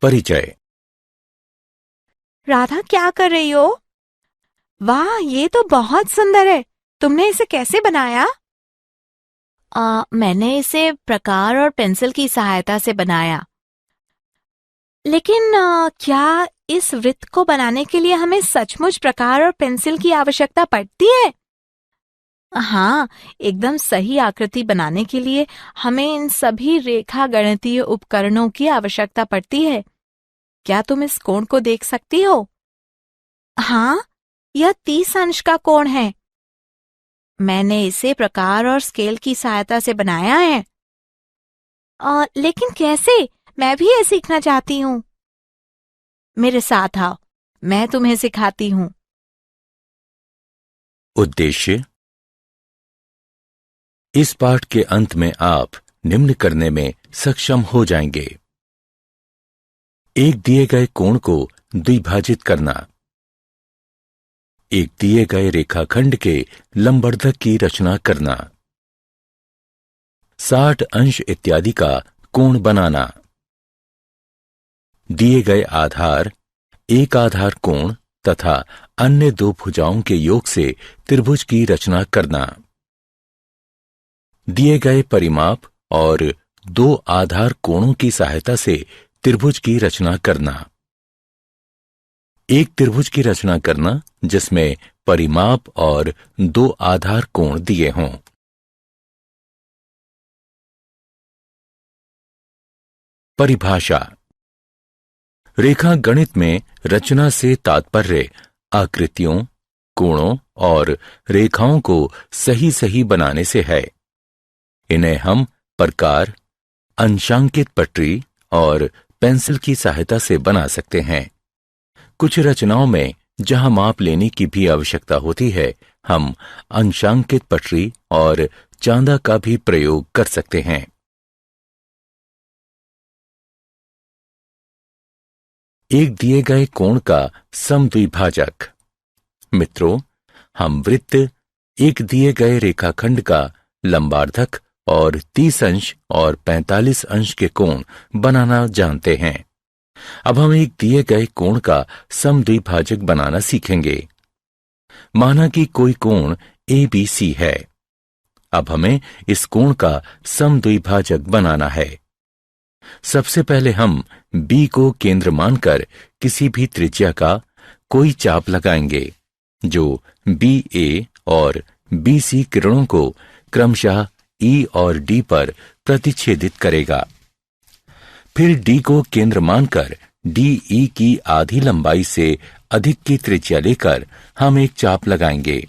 परिचय। राधा, क्या कर रही हो? वाह, ये तो बहुत सुंदर है। तुमने इसे कैसे बनाया? मैंने इसे प्रकार और पेंसिल की सहायता से बनाया। लेकिन क्या इस वृत्त को बनाने के लिए हमें सचमुच प्रकार और पेंसिल की आवश्यकता पड़ती है? हाँ, एकदम सही आकृति बनाने के लिए हमें इन सभी रेखा गणितीय उपकरणों की आवश्यकता पड़ती है। क्या तुम इस कोण को देख सकती हो? हाँ, यह 30 अंश का कोण है। मैंने इसे प्रकार और स्केल की सहायता से बनाया है। लेकिन कैसे? मैं भी ये सीखना चाहती हूँ। मेरे साथ आओ, मैं तुम्हें सिखाती हूँ। उद्देश्य। इस पाठ के अंत में आप निम्न करने में सक्षम हो जाएंगे। एक दिए गए कोण को द्विभाजित करना, एक दिए गए रेखाखंड के लंबवर्धक की रचना करना, 60 अंश इत्यादि का कोण बनाना, दिए गए आधार, एक आधार कोण तथा अन्य दो भुजाओं के योग से त्रिभुज की रचना करना, दिए गए परिमाप और दो आधार कोणों की सहायता से त्रिभुज की रचना करना, एक त्रिभुज की रचना करना जिसमें परिमाप और दो आधार कोण दिए हों। परिभाषा। रेखा गणित में रचना से तात्पर्य आकृतियों, कोणों और रेखाओं को सही सही बनाने से है। इन्हें हम प्रकार, अंशांकित पटरी और पेंसिल की सहायता से बना सकते हैं। कुछ रचनाओं में जहां माप लेने की भी आवश्यकता होती है, हम अंशांकित पटरी और चांदा का भी प्रयोग कर सकते हैं। एक दिए गए कोण का समद्विभाजक। मित्रों, हम वृत्त, एक दिए गए रेखाखंड का लंबार्धक और 30 अंश और 45 अंश के कोण बनाना जानते हैं। अब हम एक दिए गए कोण का समद्विभाजक बनाना सीखेंगे। माना कि कोई कोण ABC है। अब हमें इस कोण का समद्विभाजक बनाना है। सबसे पहले हम B को केंद्र मानकर किसी भी त्रिज्या का कोई चाप लगाएंगे जो BA और BC किरणों को क्रमशः E और D पर प्रतिच्छेदित करेगा। फिर D को केंद्र मानकर DE की आधी लंबाई से अधिक की त्रिज्या लेकर हम एक चाप लगाएंगे।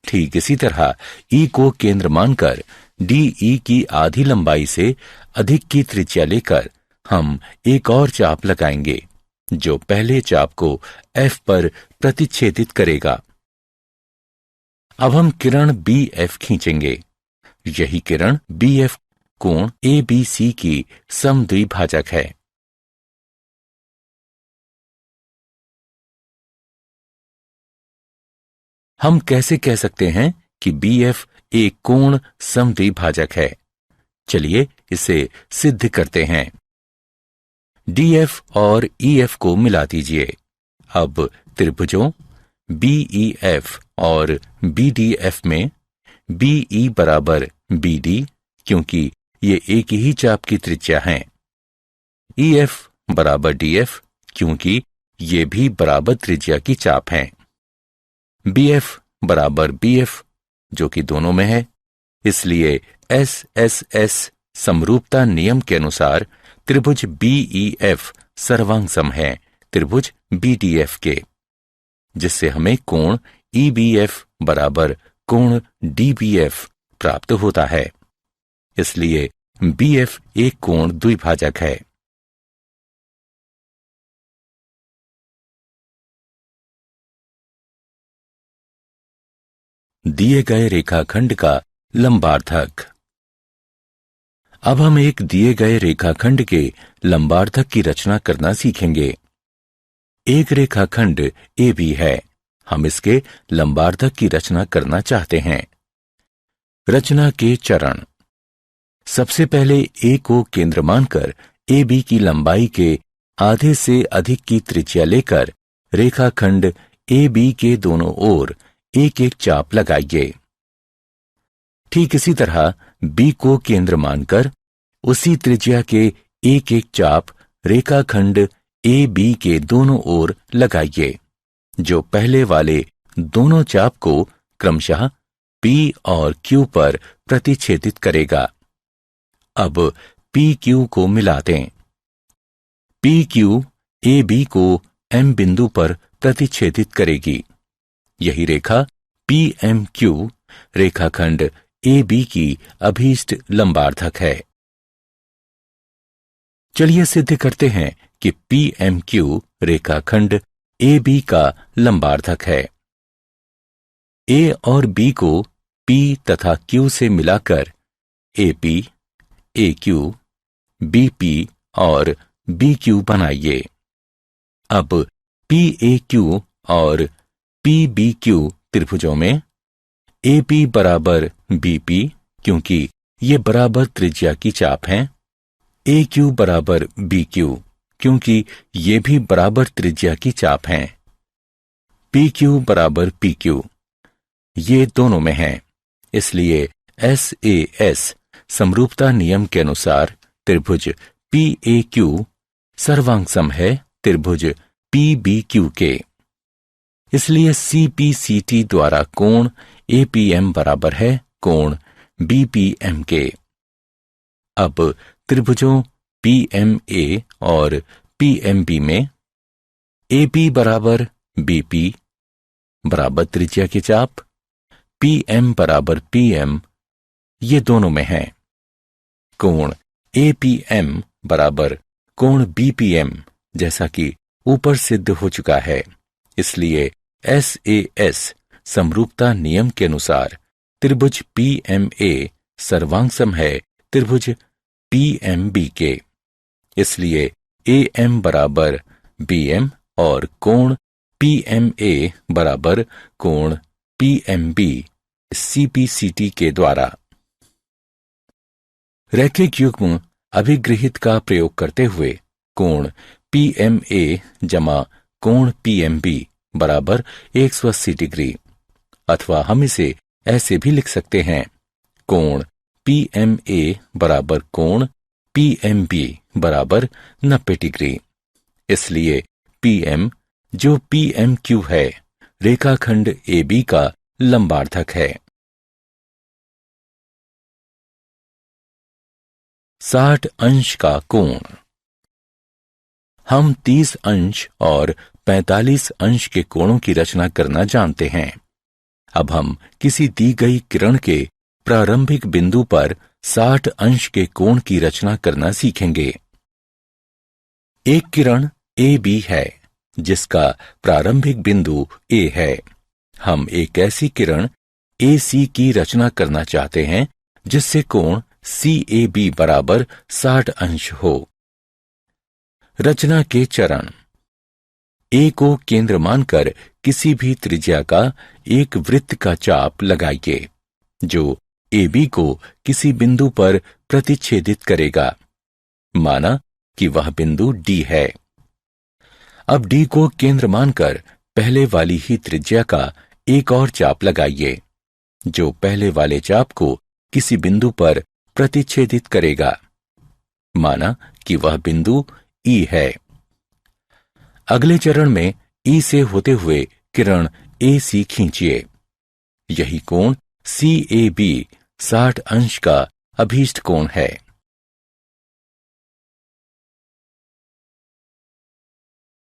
ठीक इसी तरह E को केंद्र मानकर DE की आधी लंबाई से अधिक की त्रिज्या लेकर हम एक और चाप लगाएंगे जो पहले चाप को F पर प्रतिच्छेदित करेगा। अब हम किरण BF खींचेंगे। यही किरण BF कोण ABC की समद्विभाजक है। हम कैसे कह सकते हैं कि BF एक कोण समद्विभाजक है? चलिए इसे सिद्ध करते हैं। DF और EF को मिला दीजिए। अब त्रिभुजों BEF और BDF में BE बराबर BD, क्योंकि ये एक ही चाप की त्रिज्या हैं। EF बराबर DF, क्योंकि ये भी बराबर त्रिज्या की चाप हैं। BF बराबर BF, जो कि दोनों में है। इसलिए SSS समरूपता नियम के अनुसार त्रिभुज BEF सर्वांग है त्रिभुज BDF के, जिससे हमें कोण EBF बराबर कोण DBF प्राप्त होता है। इसलिए BF एक कोण द्विभाजक है। दिए गए रेखाखंड का लंबार्धक। अब हम एक दिए गए रेखाखंड के लंबार्धक की रचना करना सीखेंगे। एक रेखाखंड AB है। हम इसके लंबार्धक की रचना करना चाहते हैं। रचना के चरण। सबसे पहले A को केंद्र मानकर AB की लंबाई के आधे से अधिक की त्रिज्या लेकर रेखाखंड ए बी के दोनों ओर एक एक चाप लगाइए। ठीक इसी तरह बी को केंद्र मानकर उसी त्रिज्या के एक एक चाप रेखाखंड ए बी के दोनों ओर लगाइए, जो पहले वाले दोनों चाप को क्रमशः P और Q पर प्रतिच्छेदित करेगा। अब PQ को मिला दें। PQ AB को M बिंदु पर प्रतिच्छेदित करेगी। यही रेखा PMQ रेखाखंड AB की अभीष्ट लंबार्धक है। चलिए सिद्ध करते हैं कि PMQ रेखाखंड AB का लंबार्धक है। A और B को P तथा Q से मिलाकर AP, AQ, BP और BQ बनाइए। अब PAQ और PBQ त्रिभुजों में AP बराबर BP, क्योंकि ये बराबर त्रिज्या की चाप हैं। AQ बराबर BQ, क्योंकि ये भी बराबर त्रिज्या की चाप हैं। PQ बराबर PQ, ये दोनों में हैं। इसलिए SAS समरूपता नियम के अनुसार त्रिभुज PAQ सर्वांगसम है त्रिभुज PBQ के। इसलिए CPCT द्वारा कोण APM बराबर है कोण BPM के। अब त्रिभुजों PMA और PMB में AP बराबर BP बराबर त्रिज्या की चाप, PM बराबर PM, ये दोनों में हैं। कोण APM बराबर कोण BPM जैसा कि ऊपर सिद्ध हो चुका है। इसलिए SAS समरूपता नियम के अनुसार त्रिभुज PMA सर्वांगसम है त्रिभुज PMB के। इसलिए AM बराबर BM और कोण PMA बराबर कोण PMB CPCT के द्वारा। रैखिक युग्म अभिगृहित का प्रयोग करते हुए कोण PMA जमा कोण PMB बराबर 180 डिग्री, अथवा हम इसे ऐसे भी लिख सकते हैं कोण PMA बराबर कोण PMB बराबर 90 डिग्री। इसलिए PM जो PMQ है रेखाखंड AB का लंबार्धक है। 60 अंश का कोण। हम 30 अंश और 45 अंश के कोणों की रचना करना जानते हैं। अब हम किसी दी गई किरण के प्रारंभिक बिंदु पर 60 अंश के कोण की रचना करना सीखेंगे। एक किरण AB है जिसका प्रारंभिक बिंदु A है। हम एक ऐसी किरण AC की रचना करना चाहते हैं जिससे कोण CAB बराबर 60 अंश हो। रचना के चरण। A को केंद्र मानकर किसी भी त्रिज्या का एक वृत्त का चाप लगाइए जो AB को किसी बिंदु पर प्रतिच्छेदित करेगा। माना कि वह बिंदु D है। अब D को केंद्र मानकर पहले वाली ही त्रिज्या का एक और चाप लगाइए जो पहले वाले चाप को किसी बिंदु पर प्रतिच्छेदित करेगा। माना कि वह बिंदु E है। अगले चरण में E से होते हुए किरण AC खींचिए। यही कोण CAB 60 अंश का अभीष्ट कोण है।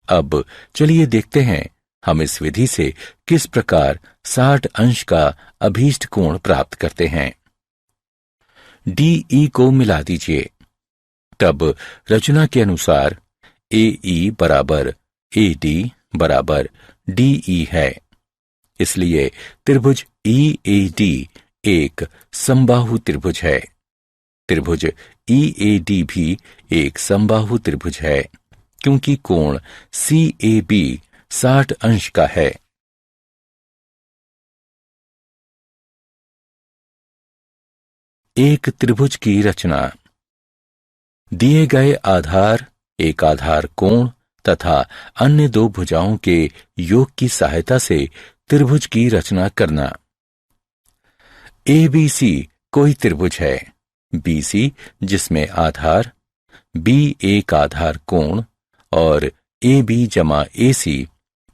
अब चलिए देखते हैं हम इस विधि से किस प्रकार 60 अंश का अभीष्ट कोण प्राप्त करते हैं। DE को मिला दीजिए। तब रचना के अनुसार AE बराबर AD बराबर DE है। इसलिए त्रिभुज EAD एक समबाहु त्रिभुज है। त्रिभुज EAD भी एक समबाहु त्रिभुज है क्योंकि कोण CAB 60 अंश का है। एक त्रिभुज की रचना। दिए गए आधार, एक आधार कोण तथा अन्य दो भुजाओं के योग की सहायता से त्रिभुज की रचना करना। ABC कोई त्रिभुज है। BC जिसमें आधार B एक आधार कोण और AB जमा AC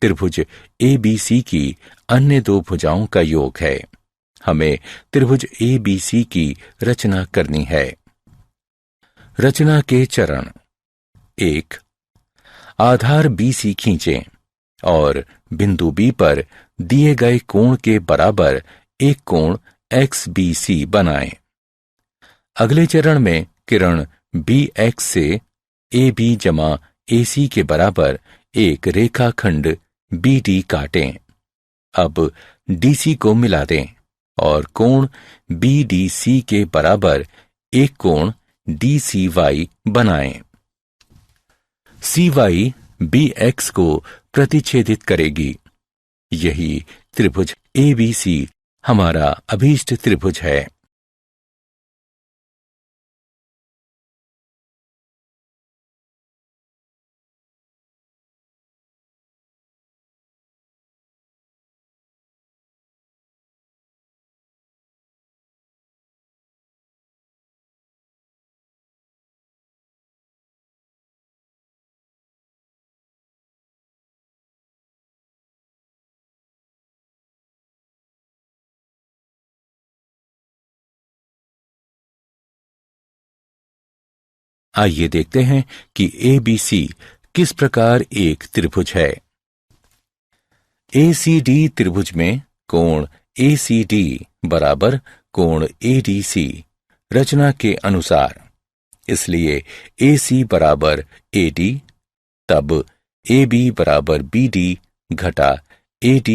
त्रिभुज ABC की अन्य दो भुजाओं का योग है। हमें त्रिभुज ABC की रचना करनी है। रचना के चरण। 1. आधार BC खींचें और बिंदु B पर दिए गए कोण के बराबर एक कोण XBC बनाएं। अगले चरण में किरण BX से AB जमा AC के बराबर एक रेखाखंड BD काटें। अब DC को मिला दें और कोण BDC के बराबर एक कोण DCY बनाएं। CY BX को प्रतिच्छेदित करेगी। यही त्रिभुज ABC हमारा अभीष्ट त्रिभुज है। आइए देखते हैं कि ABC किस प्रकार एक त्रिभुज है। ACD त्रिभुज में कोण ACD बराबर कोण ADC रचना के अनुसार, इसलिए AC बराबर AD, तब AB बराबर BD घटा AD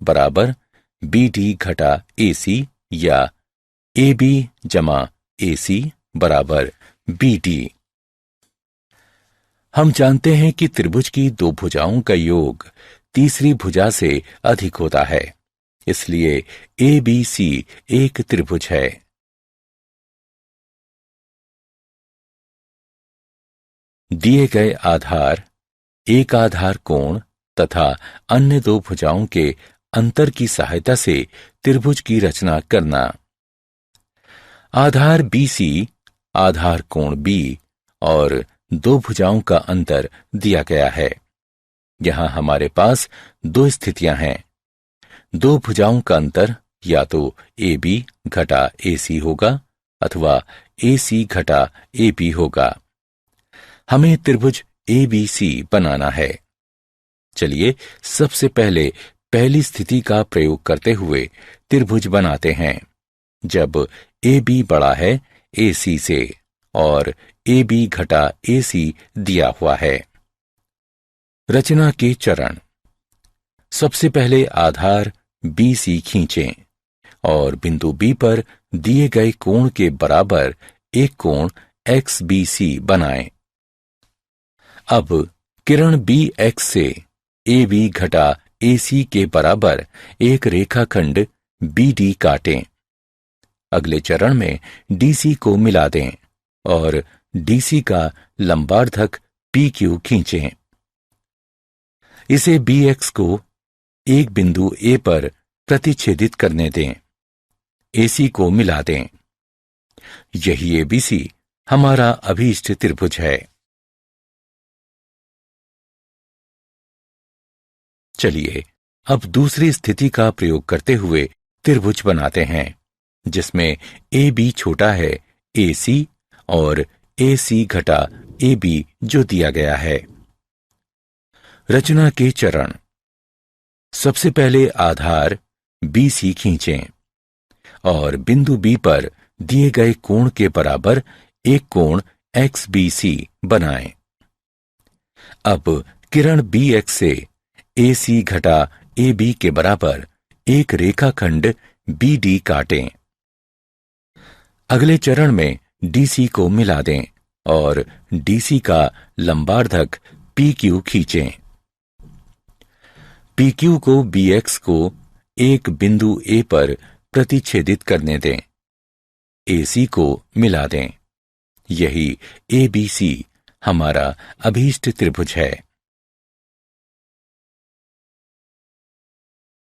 बराबर BD घटा AC या AB जमा AC बराबर BD। हम जानते हैं कि त्रिभुज की दो भुजाओं का योग तीसरी भुजा से अधिक होता है, इसलिए ABC एक त्रिभुज है। दिए गए आधार, एक आधार कोण तथा अन्य दो भुजाओं के अंतर की सहायता से त्रिभुज की रचना करना। आधार BC, आधार कोण B और दो भुजाओं का अंतर दिया गया है। यहां हमारे पास दो स्थितियां हैं। दो भुजाओं का अंतर या तो AB घटा AC होगा अथवा AC घटा AB होगा। हमें त्रिभुज ABC बनाना है। चलिए सबसे पहले पहली स्थिति का प्रयोग करते हुए त्रिभुज बनाते हैं। जब AB बड़ा है AC से और AB घटा AC दिया हुआ है। रचना के चरण। सबसे पहले आधार BC खींचें और बिंदु B पर दिए गए कोण के बराबर एक कोण XBC बनाएं। अब किरण BX से AB घटा AC के बराबर एक रेखाखंड BD काटें। अगले चरण में DC को मिला दें और DC का लंबार्धक PQ खींचें। इसे BX को एक बिंदु A पर प्रतिच्छेदित करने दें। AC को मिला दें। यही ABC हमारा अभीष्ट त्रिभुज है। चलिए अब दूसरी स्थिति का प्रयोग करते हुए त्रिभुज बनाते हैं, जिसमें AB छोटा है AC और AC घटा AB जो दिया गया है। रचना के चरण। सबसे पहले आधार BC खींचें और बिंदु B पर दिए गए कोण के बराबर एक कोण XBC बनाएं। अब किरण BX से AC घटा AB के बराबर एक रेखाखंड BD काटें। अगले चरण में DC को मिला दें और DC का लंबार्धक PQ खींचें। PQ को BX को एक बिंदु A पर प्रतिच्छेदित करने दें। AC को मिला दें। यही ABC हमारा अभीष्ट त्रिभुज है।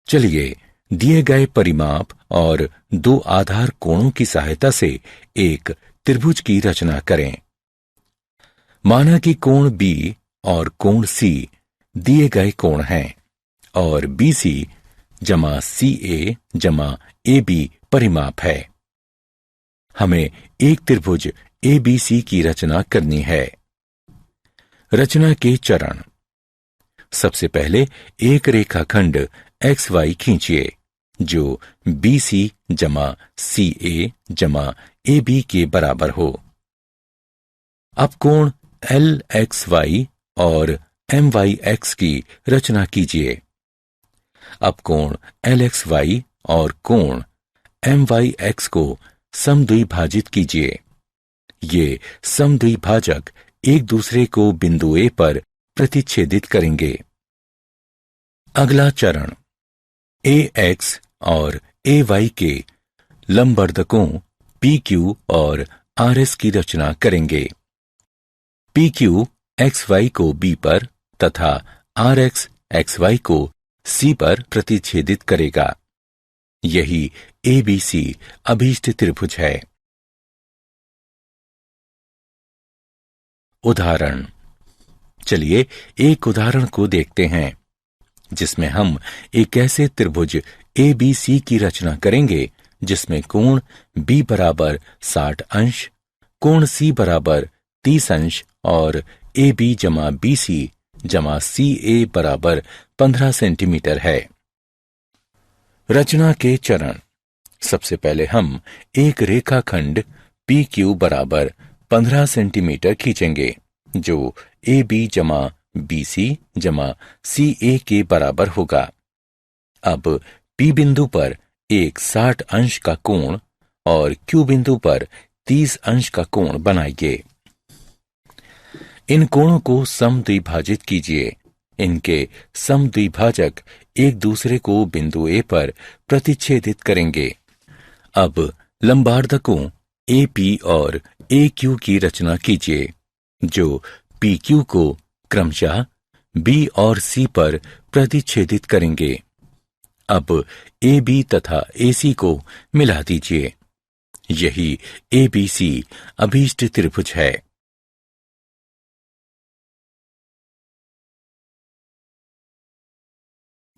चलिए दिए गए परिमाप और दो आधार कोणों की सहायता से एक त्रिभुज की रचना करें। माना कि कोण B और कोण C दिए गए कोण हैं और BC जमा CA जमा AB परिमाप है। हमें एक त्रिभुज ABC की रचना करनी है। रचना के चरण। सबसे पहले एक रेखाखंड XY खींचिए जो BC जमा CA जमा AB के बराबर हो। अब कोण LXY और MYX की रचना कीजिए। अब कोण LXY और कोण MYX को समद्विभाजित कीजिए। ये समद्विभाजक एक दूसरे को बिंदु A पर प्रतिच्छेदित करेंगे। अगला चरण AX और AY के लंबवर्धकों PQ और RS की रचना करेंगे। PQ XY को B पर तथा RX XY को C पर प्रतिच्छेदित करेगा। यही ABC अभीष्ट त्रिभुज है। उदाहरण। चलिए एक उदाहरण को देखते हैं जिसमें हम एक ऐसे त्रिभुज ABC की रचना करेंगे जिसमें कोण B बराबर 60 अंश, कोण C बराबर 30 अंश और AB जमा BC जमा CA बराबर 15 सेंटीमीटर है। रचना के चरण। सबसे पहले हम एक रेखाखंड PQ बराबर 15 सेंटीमीटर खींचेंगे जो AB जमा BC जमा CA के बराबर होगा। अब P बिंदु पर एक 60 अंश का कोण और Q बिंदु पर 30 अंश का कोण बनाइए। इन कोणों को समद्विभाजित कीजिए। इनके समद्विभाजक एक दूसरे को बिंदु A पर प्रतिच्छेदित करेंगे। अब लंबवर्धकों AP और AQ की रचना कीजिए जो PQ को क्रमशः B और C पर प्रतिच्छेदित करेंगे। अब AB तथा AC को मिला दीजिए। यही ABC अभीष्ट त्रिभुज है।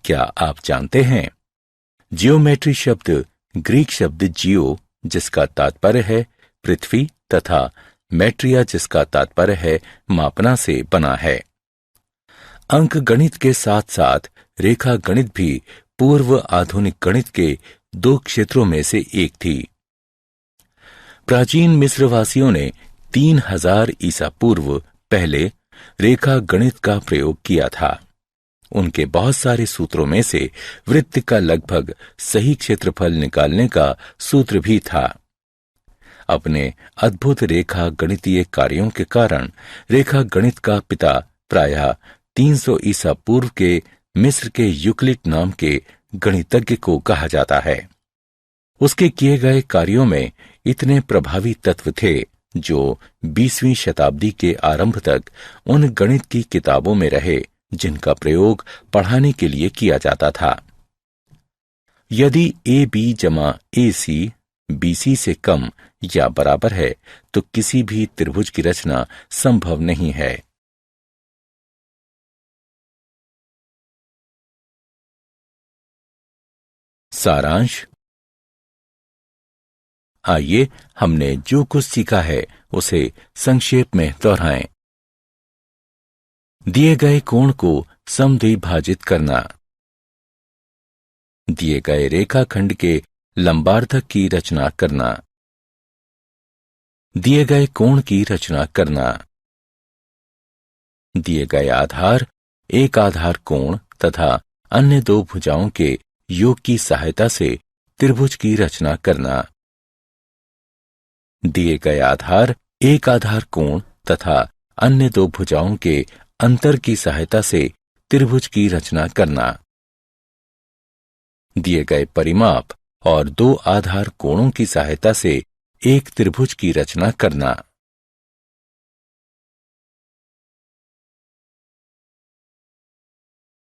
क्या आप जानते हैं जियोमेट्री शब्द ग्रीक शब्द जियो जिसका तात्पर्य है पृथ्वी तथा मैट्रिया जिसका तात्पर्य है मापना से बना है। अंक गणित के साथ साथ रेखा गणित भी पूर्व आधुनिक गणित के दो क्षेत्रों में से एक थी। प्राचीन मिस्रवासियों ने 3000 ईसा पूर्व पहले रेखा गणित का प्रयोग किया था। उनके बहुत सारे सूत्रों में से वृत्त का लगभग सही क्षेत्रफल निकालने का सूत्र भी था। अपने अद्भुत रेखा गणितीय कार्यों के कारण रेखा गणित का पिता प्रायः 300 ईसा पूर्व के मिस्र के यूक्लिड नाम के गणितज्ञ को कहा जाता है। उसके किए गए कार्यों में इतने प्रभावी तत्व थे जो 20वीं शताब्दी के आरंभ तक उन गणित की किताबों में रहे जिनका प्रयोग पढ़ाने के लिए किया जाता था। यदि AB जमा AC BC से कम या बराबर है तो किसी भी त्रिभुज की रचना संभव नहीं है। सारांश। आइए हमने जो कुछ सीखा है उसे संक्षेप में दोहराएं। दिए गए कोण को समद्विभाजित करना, दिए गए रेखाखंड के लंबार्धक की रचना करना, दिए गए कोण की रचना करना, दिए गए आधार एक आधार कोण तथा अन्य दो भुजाओं के योग की सहायता से त्रिभुज की रचना करना, दिए गए आधार एक आधार कोण तथा अन्य दो भुजाओं के अंतर की सहायता से त्रिभुज की रचना करना, दिए गए परिमाप और दो आधार कोणों की सहायता से एक त्रिभुज की रचना करना।